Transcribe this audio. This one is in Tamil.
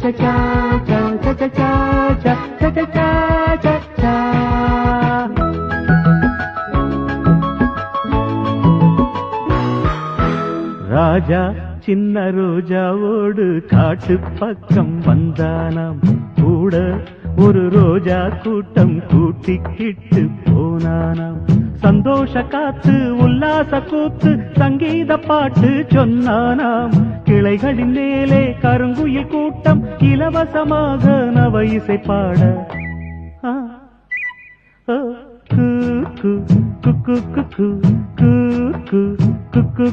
ராஜா சின்ன ரோஜாவோடு காட்டு பக்கம் வந்தானாம். கூட ஒரு ரோஜா கூட்டம் கூட்டிக்கிட்டு போனானாம். சந்தோஷ காத்து உல்லாச கூத்து சங்கீத பாட்டு சொன்னானாம். கிளைகளின் மேலே கருங்குயில் கூட்டம் இலவசமாக நவ இசை பாட கு கு கு கு கு கு கு கு கு